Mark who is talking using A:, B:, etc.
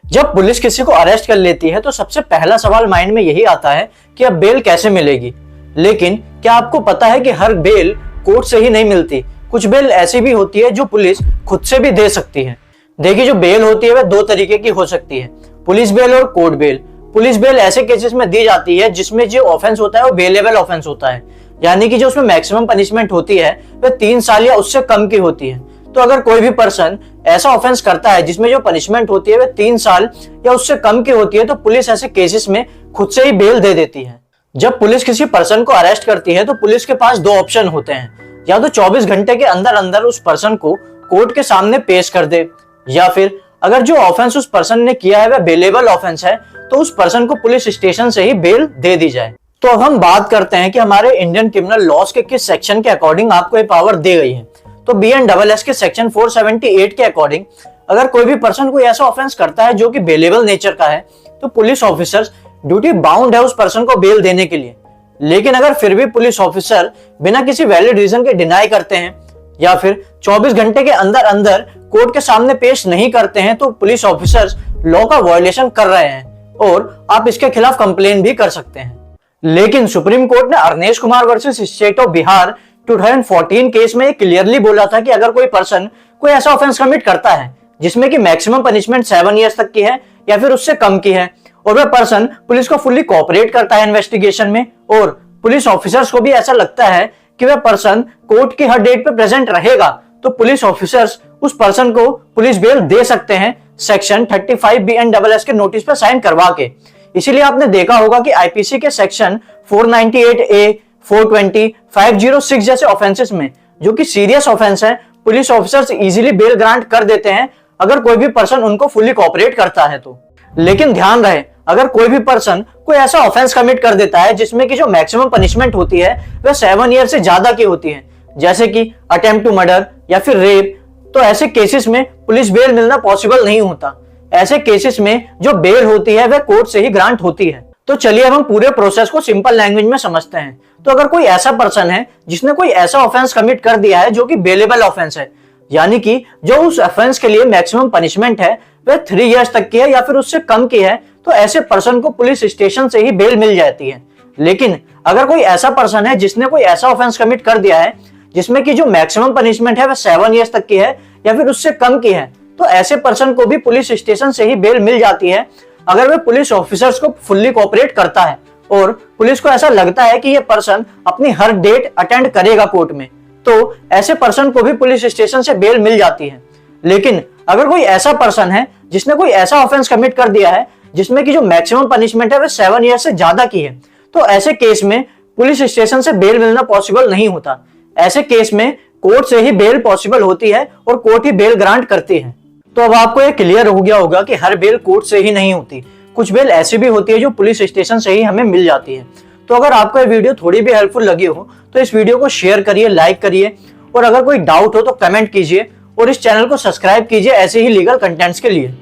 A: जब पुलिस किसी को अरेस्ट कर लेती है तो सबसे पहला सवाल माइंड में यही आता है कि अब बेल कैसे मिलेगी। लेकिन क्या आपको पता है कि हर बेल कोर्ट से ही नहीं मिलती। कुछ बेल ऐसी भी होती है जो पुलिस खुद से भी दे सकती है। देखिए, जो बेल होती है वह दो तरीके की हो सकती है, पुलिस बेल और कोर्ट बेल। पुलिस बेल ऐसे केसेस में दी जाती है जिसमें जो ऑफेंस होता है वो बेलेबल ऑफेंस होता है, यानी कि जो उसमें मैक्सिमम पनिशमेंट होती है वह 3 साल या उससे कम की होती है। तो अगर कोई भी पर्सन ऐसा ऑफेंस करता है जिसमें जो पनिशमेंट होती है वह 3 साल या उससे कम की होती है तो पुलिस ऐसे केसेस में खुद से ही बेल दे देती है। जब पुलिस किसी पर्सन को अरेस्ट करती है तो पुलिस के पास 2 ऑप्शन होते हैं, या तो 24 घंटे के अंदर अंदर उस पर्सन को कोर्ट के सामने पेश कर दे, या फिर अगर जो ऑफेंस उस पर्सन ने किया है वह बेलेबल ऑफेंस है तो उस पर्सन को पुलिस स्टेशन से ही बेल दे दी जाए। तो अब हम बात करते हैं कि हमारे इंडियन क्रिमिनल लॉज के किस सेक्शन के अकॉर्डिंग आपको ये पावर दी गई है। तो BNSS के सेक्शन 478 के अकॉर्डिंग अगर कोई भी पर्सन कोई ऐसा ऑफेंस करता है जो कि बेलेबल नेचर का है तो पुलिस ऑफिसर्स ड्यूटी बाउंड है उस पर्सन को बेल देने के लिए। लेकिन अगर फिर भी पुलिस ऑफिसर बिना किसी वैलिड रीजन के डिनाई करते हैं या फिर 24 घंटे के अंदर अंदर कोर्ट के सामने पेश नहीं करते हैं तो पुलिस ऑफिसर्स लॉ का वायलेशन कर रहे हैं और आप इसके खिलाफ कंप्लेन भी कर सकते हैं। लेकिन सुप्रीम कोर्ट ने Arnesh Kumar versus state of Bihar 2014 case में क्लियरली बोला था कि अगर कोई पर्सन कोई ऐसा ऑफेंस कमिट करता है जिसमें कि मैक्सिमम पनिशमेंट 7 इयर्स तक की है या फिर उससे कम की है और वह पर्सन पुलिस को फुल्ली कोऑपरेट करता है इन्वेस्टिगेशन में और पुलिस ऑफिसर्स को भी ऐसा लगता है कि वह पर्सन कोर्ट की हर डेट पे प्रेजेंट रहेगा तो पुलिस ऑफिसर्स उस पर्सन को पुलिस बेल दे सकते हैं सेक्शन 35 BNSS के नोटिस पर साइन करवा के। इसीलिए आपने देखा होगा कि आईपीसी के सेक्शन 498A, 420, 506 जैसे ऑफेंसेस में जो कि सीरियस ऑफेंस है police officers easily bell grant कर देते हैं अगर कोई भी पर्सन उनको फुल्ली कोऑपरेट करता है तो। लेकिन ध्यान रहे, अगर कोई भी पर्सन कोई ऐसा ऑफेंस कमिट कर देता है जिसमें कि जो मैक्सिमम पनिशमेंट होती है वह 7 ईयर से ज्यादा की होती है, जैसे कि अटेम्प्ट टू मर्डर या फिर रेप, तो ऐसे केसेस में पुलिस बेल मिलना पॉसिबल नहीं होता। ऐसे केसेस में जो बेल होती है वह कोर्ट से ही ग्रांट होती है। तो चलिए अब हम पूरे प्रोसेस को सिंपल लैंग्वेज में समझते हैं। तो अगर कोई ऐसा पर्सन है जिसने कोई ऐसा ऑफेंस कमिट कर दिया है जो कि बेलेबल ऑफेंस है, यानी कि जो उस ऑफेंस के लिए मैक्सिमम पनिशमेंट है वह 3 इयर्स तक की है या फिर उससे कम की है, तो ऐसे पर्सन को पुलिस स्टेशन से ही बेल मिल जाती है। लेकिन अगर कोई ऐसा पर्सन है जिसने कोई ऐसा ऑफेंस कमिट कर दिया है जिसमें कि जो मैक्सिमम पनिशमेंट है वह 7 इयर्स तक की है या फिर उससे कम की है, तो ऐसे पर्सन को भी पुलिस स्टेशन से ही बेल मिल जाती है अगर वह पुलिस ऑफिसर्स को फुल्ली कोऑपरेट करता है और पुलिस को ऐसा लगता है कि यह पर्सन अपनी हर डेट अटेंड करेगा कोर्ट में, तो ऐसे पर्सन को भी पुलिस स्टेशन से बेल मिल जाती है। लेकिन अगर कोई ऐसा पर्सन है जिसने कोई ऐसा ऑफेंस कमिट कर दिया है जिसमें कि जो मैक्सिमम पनिशमेंट है वह 7 ईयर से ज्यादा की है, तो ऐसे केस में पुलिस स्टेशन से बेल मिलना पॉसिबल नहीं होता। ऐसे केस में कोर्ट से ही बेल पॉसिबल होती है और कोर्ट ही बेल ग्रांट करती है। तो अब आपको ये क्लियर हो गया होगा कि हर बेल कोर्ट से ही नहीं होती, कुछ बेल ऐसी भी होती है जो पुलिस स्टेशन से ही हमें मिल जाती है। तो अगर आपको ये वीडियो थोड़ी भी हेल्पफुल लगी हो तो इस वीडियो को शेयर करिए, लाइक करिए, और अगर कोई डाउट हो तो कमेंट कीजिए और इस चैनल को सब्सक्राइब कीजिए ऐसे ही लीगल कंटेंट्स के लिए।